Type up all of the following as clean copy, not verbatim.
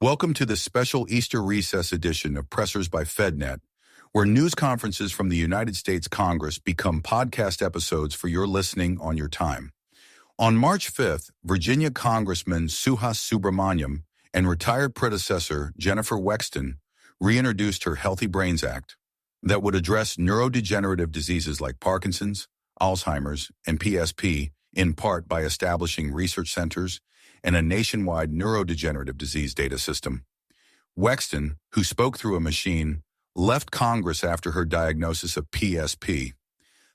Welcome to the special Easter recess edition of Pressers by FedNet, where news conferences from the United States Congress become podcast episodes for your listening on your time. On March 5th, Virginia Congressman Suhas Subramanyam and retired predecessor Jennifer Wexton reintroduced her Healthy Brains Act that would address neurodegenerative diseases like Parkinson's, Alzheimer's, and PSP, in part by establishing research centers and a nationwide neurodegenerative disease data system. Wexton, who spoke through a machine, left Congress after her diagnosis of PSP.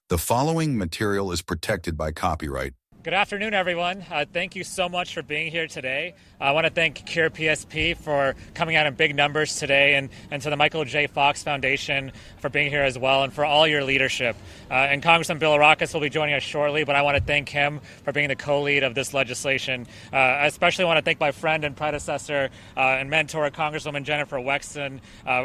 The following material is protected by copyright. Good afternoon, everyone. Thank you so much for being here today. I want to thank Cure PSP for coming out in big numbers today, and to the Michael J. Fox Foundation for being here as well, and for all your leadership. And Congressman Bilirakis will be joining us shortly, but I want to thank him for being the co-lead of this legislation. I especially want to thank my friend and predecessor and mentor, Congresswoman Jennifer Wexton.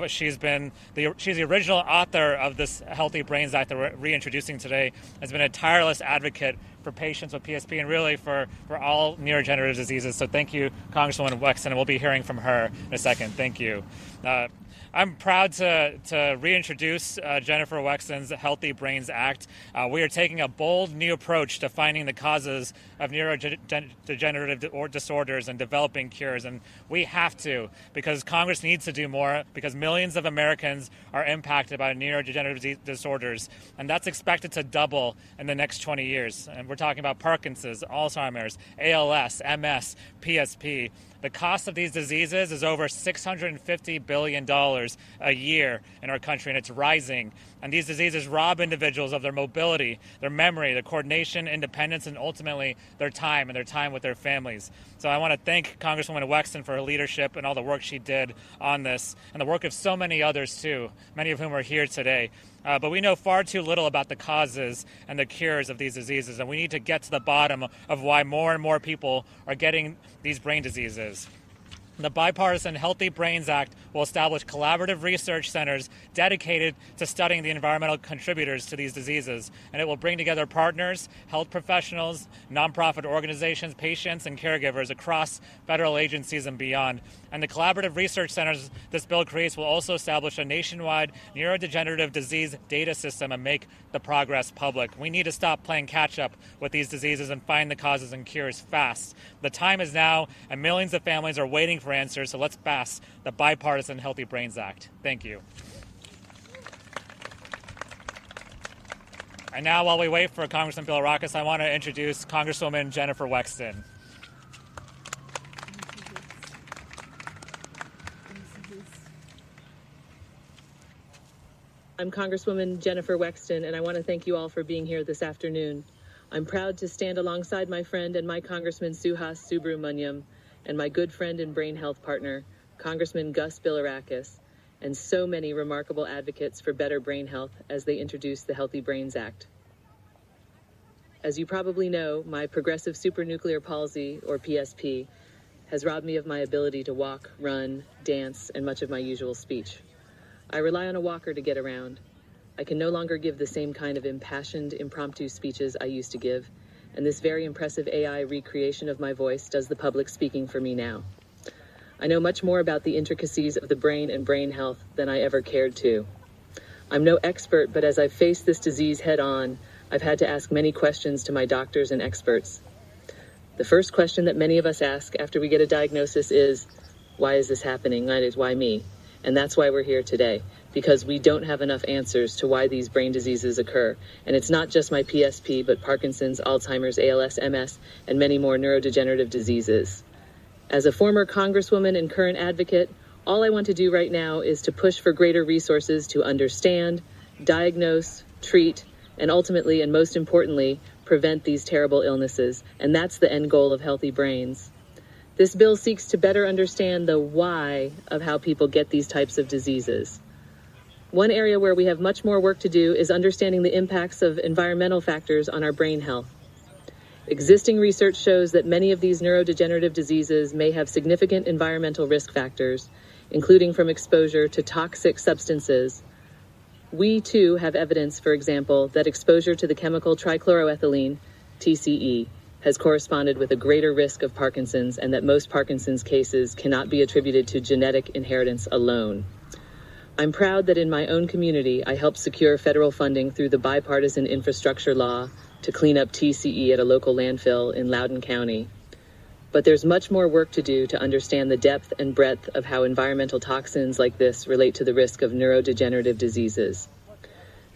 She's the original author of this Healthy Brains Act that we're reintroducing today, has been a tireless advocate for patients with PSP and really for all neurodegenerative diseases. So thank you, Congresswoman Wexton, and we'll be hearing from her in a second. Thank you. I'm proud to reintroduce Jennifer Wexton's Healthy Brains Act. We are taking a bold new approach to finding the causes of neurodegenerative disorders and developing cures. And we have to, because Congress needs to do more, because millions of Americans are impacted by neurodegenerative disorders. And that's expected to double in the next 20 years. And we're talking about Parkinson's, Alzheimer's, ALS, MS, PSP. The cost of these diseases is over $650 billion a year in our country, and it's rising. And these diseases rob individuals of their mobility, their memory, their coordination, independence, and ultimately their time with their families. So I want to thank Congresswoman Wexton for her leadership and all the work she did on this, and the work of so many others too, many of whom are here today. But we know far too little about the causes and the cures of these diseases, and we need to get to the bottom of why more and more people are getting these brain diseases. The bipartisan Healthy Brains Act will establish collaborative research centers dedicated to studying the environmental contributors to these diseases, and it will bring together partners, health professionals, nonprofit organizations, patients, and caregivers across federal agencies and beyond. And the collaborative research centers this bill creates will also establish a nationwide neurodegenerative disease data system and make the progress public. We need to stop playing catch-up with these diseases and find the causes and cures fast. The time is now, and millions of families are waiting for answers, so let's pass the bipartisan Healthy Brains Act. Thank you. And now, while we wait for Congressman Bilirakis, I want to introduce Congresswoman Jennifer Wexton. I'm Congresswoman Jennifer Wexton, and I want to thank you all for being here this afternoon. I'm proud to stand alongside my friend and my Congressman Suhas Subramanyam and my good friend and brain health partner, Congressman Gus Bilirakis, and so many remarkable advocates for better brain health as they introduce the Healthy Brains Act. As you probably know, my progressive supranuclear palsy, or PSP, has robbed me of my ability to walk, run, dance, and much of my usual speech. I rely on a walker to get around. I can no longer give the same kind of impassioned, impromptu speeches I used to give, and this very impressive AI recreation of my voice does the public speaking for me now. I know much more about the intricacies of the brain and brain health than I ever cared to. I'm no expert, but as I've faced this disease head on, I've had to ask many questions to my doctors and experts. The first question that many of us ask after we get a diagnosis is, why is this happening? That is, why me? And that's why we're here today, because we don't have enough answers to why these brain diseases occur. And it's not just my PSP, but Parkinson's, Alzheimer's, ALS, MS, and many more neurodegenerative diseases. As a former Congresswoman and current advocate, all I want to do right now is to push for greater resources to understand, diagnose, treat, and ultimately, and most importantly, prevent these terrible illnesses. And that's the end goal of Healthy Brains. This bill seeks to better understand the why of how people get these types of diseases. One area where we have much more work to do is understanding the impacts of environmental factors on our brain health. Existing research shows that many of these neurodegenerative diseases may have significant environmental risk factors, including from exposure to toxic substances. We, too, have evidence, for example, that exposure to the chemical trichloroethylene, TCE, has corresponded with a greater risk of Parkinson's, and that most Parkinson's cases cannot be attributed to genetic inheritance alone. I'm proud that in my own community, I helped secure federal funding through the bipartisan infrastructure law to clean up TCE at a local landfill in Loudoun County. But there's much more work to do to understand the depth and breadth of how environmental toxins like this relate to the risk of neurodegenerative diseases.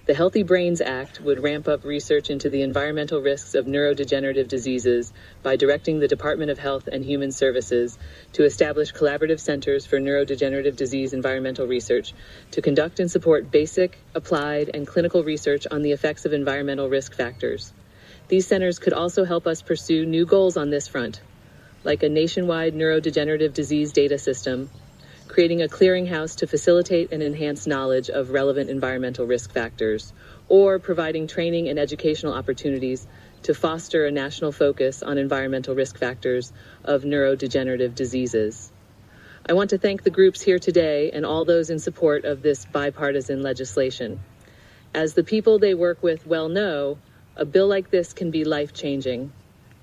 The Healthy Brains Act would ramp up research into the environmental risks of neurodegenerative diseases by directing the Department of Health and Human Services to establish collaborative centers for neurodegenerative disease environmental research to conduct and support basic, applied, and clinical research on the effects of environmental risk factors. These centers could also help us pursue new goals on this front, like a nationwide neurodegenerative disease data system, creating a clearinghouse to facilitate and enhance knowledge of relevant environmental risk factors, or providing training and educational opportunities to foster a national focus on environmental risk factors of neurodegenerative diseases. I want to thank the groups here today and all those in support of this bipartisan legislation. As the people they work with well know, a bill like this can be life-changing.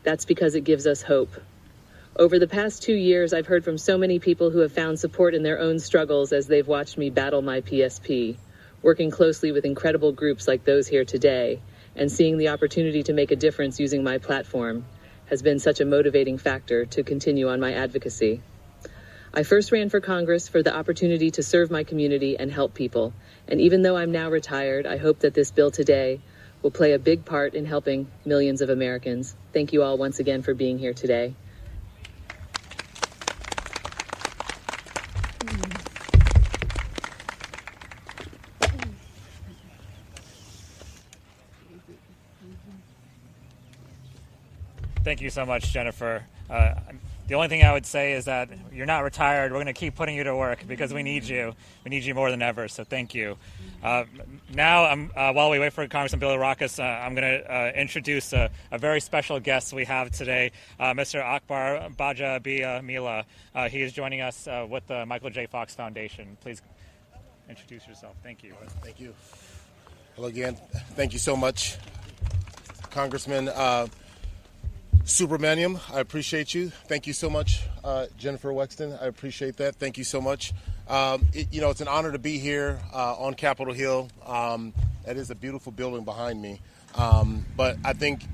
That's because it gives us hope. Over the past 2 years, I've heard from so many people who have found support in their own struggles as they've watched me battle my PSP, working closely with incredible groups like those here today, and seeing the opportunity to make a difference using my platform has been such a motivating factor to continue on my advocacy. I first ran for Congress for the opportunity to serve my community and help people, and even though I'm now retired, I hope that this bill today will play a big part in helping millions of Americans. Thank you all once again for being here today. Thank you so much, Jennifer. The only thing I would say is that you're not retired. We're going to keep putting you to work because we need you. We need you more than ever, so thank you. Now, while we wait for Congressman Billy Rockus, I'm going to introduce a very special guest we have today, Mr. Akbar Baja Mila. He is joining us with the Michael J. Fox Foundation. Please introduce yourself. Thank you. Thank you. Hello again. Thank you so much, Congressman Subramanyam. I appreciate you. Thank you so much, Jennifer Wexton. I appreciate that. Thank you so much. It's an honor to be here on Capitol Hill. That is a beautiful building behind me. But I think,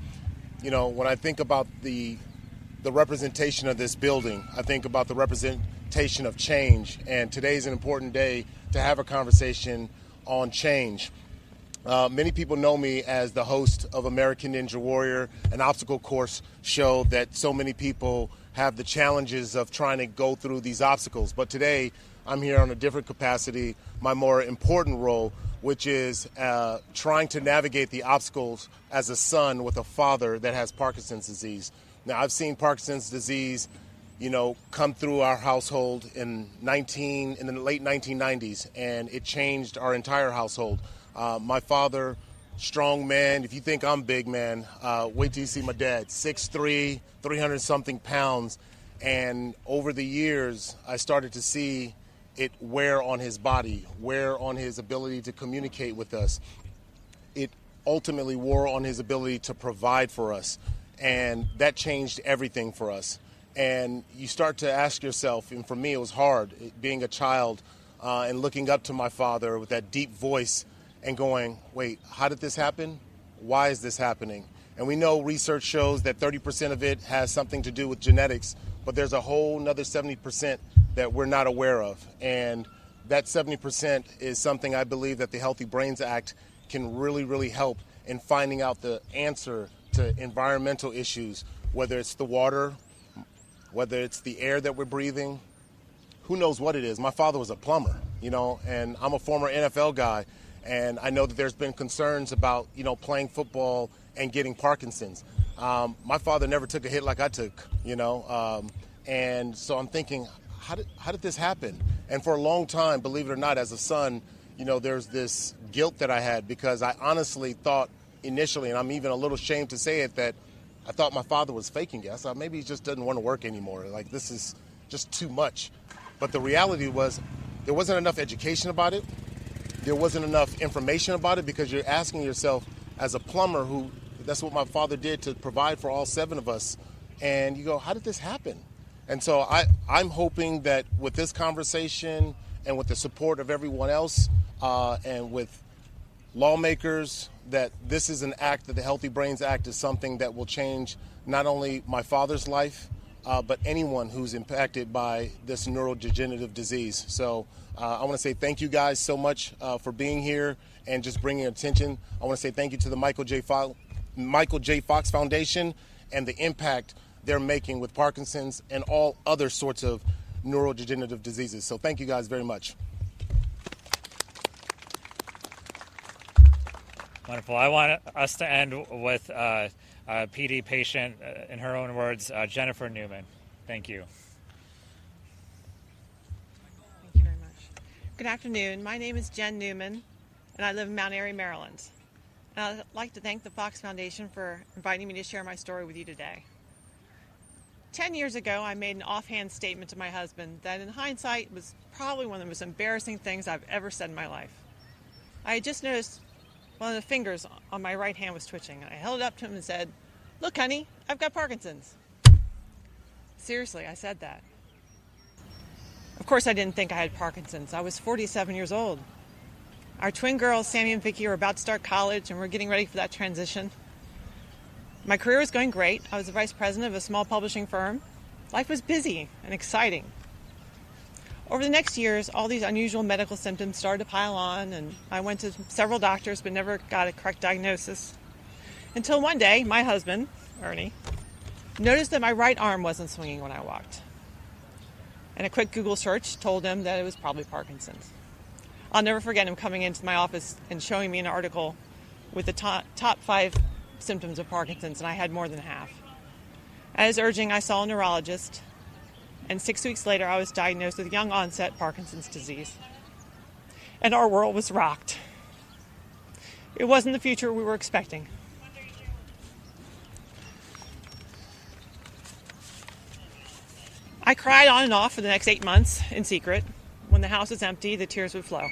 when I think about the representation of this building, I think about the representation of change. And today is an important day to have a conversation on change. Many people know me as the host of American Ninja Warrior, an obstacle course show that so many people have the challenges of trying to go through these obstacles. But today, I'm here on a different capacity, my more important role, which is trying to navigate the obstacles as a son with a father that has Parkinson's disease. Now, I've seen Parkinson's disease, come through our household in the late 1990s, and it changed our entire household. My father, strong man. If you think I'm big, man, wait till you see my dad. 6'3", 300-something pounds. And over the years, I started to see it wear on his body, wear on his ability to communicate with us. It ultimately wore on his ability to provide for us. And that changed everything for us. And you start to ask yourself, and for me it was hard, being a child and looking up to my father with that deep voice and going, wait, how did this happen? Why is this happening? And we know research shows that 30% of it has something to do with genetics, but there's a whole another 70% that we're not aware of. And that 70% is something I believe that the Healthy Brains Act can really, really help in finding out the answer to environmental issues, whether it's the water, whether it's the air that we're breathing, who knows what it is. My father was a plumber, and I'm a former NFL guy. And I know that there's been concerns about, playing football and getting Parkinson's. My father never took a hit like I took, and so I'm thinking, how did this happen? And for a long time, believe it or not, as a son, there's this guilt that I had because I honestly thought initially, and I'm even a little ashamed to say it, that I thought my father was faking it. I thought maybe he just doesn't want to work anymore. Like, this is just too much. But the reality was there wasn't enough education about it. There wasn't enough information about it because you're asking yourself, as a plumber who That's what my father did to provide for all 7 of us. And you go, how did this happen? And so I'm hoping that with this conversation and with the support of everyone else and with lawmakers, that this is an act, that the Healthy Brains Act is something that will change not only my father's life, but anyone who's impacted by this neurodegenerative disease. So I want to say thank you guys so much for being here and just bringing attention. I want to say thank you to the Michael J. Fox Foundation and the impact they're making with Parkinson's and all other sorts of neurodegenerative diseases. So thank you guys very much. Wonderful. I want us to end with a PD patient, in her own words, Jennifer Newman. Thank you. Thank you very much. Good afternoon. My name is Jen Newman, and I live in Mount Airy, Maryland. And I'd like to thank the Fox Foundation for inviting me to share my story with you today. 10 years ago, I made an offhand statement to my husband that in hindsight was probably one of the most embarrassing things I've ever said in my life. I had just noticed one of the fingers on my right hand was twitching. I held it up to him and said, "Look, honey, I've got Parkinson's." Seriously, I said that. Of course, I didn't think I had Parkinson's. I was 47 years old. Our twin girls, Sammy and Vicky, were about to start college, and we're getting ready for that transition. My career was going great. I was the vice president of a small publishing firm. Life was busy and exciting. Over the next years, all these unusual medical symptoms started to pile on, and I went to several doctors but never got a correct diagnosis. Until one day, my husband, Ernie, noticed that my right arm wasn't swinging when I walked. And a quick Google search told him that it was probably Parkinson's. I'll never forget him coming into my office and showing me an article with the top 5 symptoms of Parkinson's, and I had more than half. At his urging, I saw a neurologist, and 6 weeks later, I was diagnosed with young onset Parkinson's disease. And our world was rocked. It wasn't the future we were expecting. I cried on and off for the next 8 months in secret. When the house was empty, the tears would flow.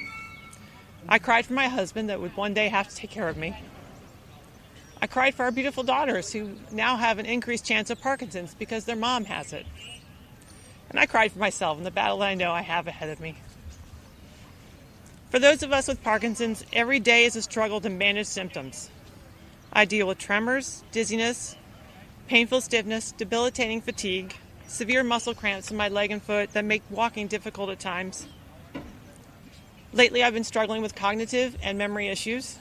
I cried for my husband that would one day have to take care of me. I cried for our beautiful daughters who now have an increased chance of Parkinson's because their mom has it. And I cried for myself in the battle that I know I have ahead of me. For those of us with Parkinson's, every day is a struggle to manage symptoms. I deal with tremors, dizziness, painful stiffness, debilitating fatigue, severe muscle cramps in my leg and foot that make walking difficult at times. Lately, I've been struggling with cognitive and memory issues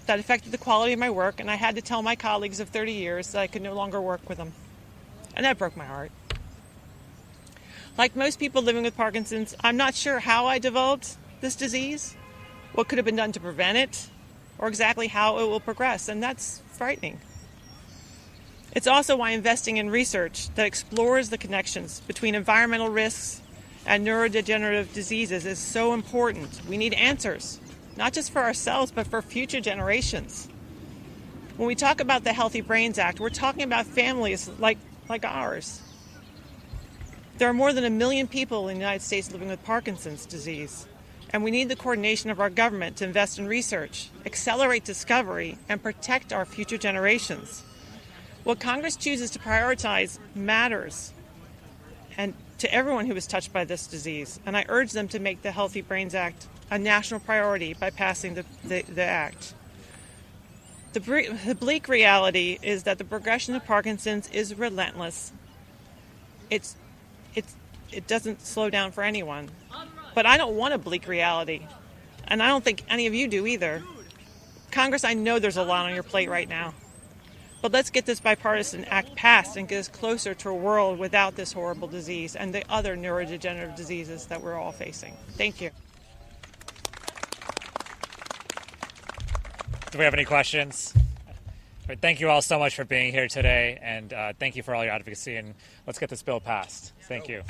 that affected the quality of my work, and I had to tell my colleagues of 30 years that I could no longer work with them. And that broke my heart. Like most people living with Parkinson's, I'm not sure how I developed this disease, what could have been done to prevent it, or exactly how it will progress, and that's frightening. It's also why investing in research that explores the connections between environmental risks and neurodegenerative diseases is so important. We need answers, not just for ourselves, but for future generations. When we talk about the Healthy Brains Act, we're talking about families like ours. There are more than 1 million people in the United States living with Parkinson's disease, and we need the coordination of our government to invest in research, accelerate discovery, and protect our future generations. What Congress chooses to prioritize matters, and to everyone who is touched by this disease, and I urge them to make the Healthy Brains Act a national priority by passing the act. The bleak reality is that the progression of Parkinson's is relentless. It doesn't slow down for anyone. But I don't want a bleak reality, and I don't think any of you do either. Congress, I know there's a lot on your plate right now. But let's get this bipartisan act passed and get us closer to a world without this horrible disease and the other neurodegenerative diseases that we're all facing. Thank you. Do we have any questions? Thank you all so much for being here today, and thank you for all your advocacy, and let's get this bill passed. Thank you.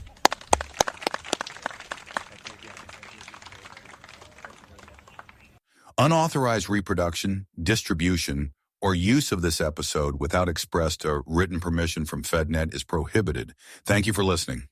Unauthorized reproduction, distribution, or use of this episode without expressed or written permission from FedNet is prohibited. Thank you for listening.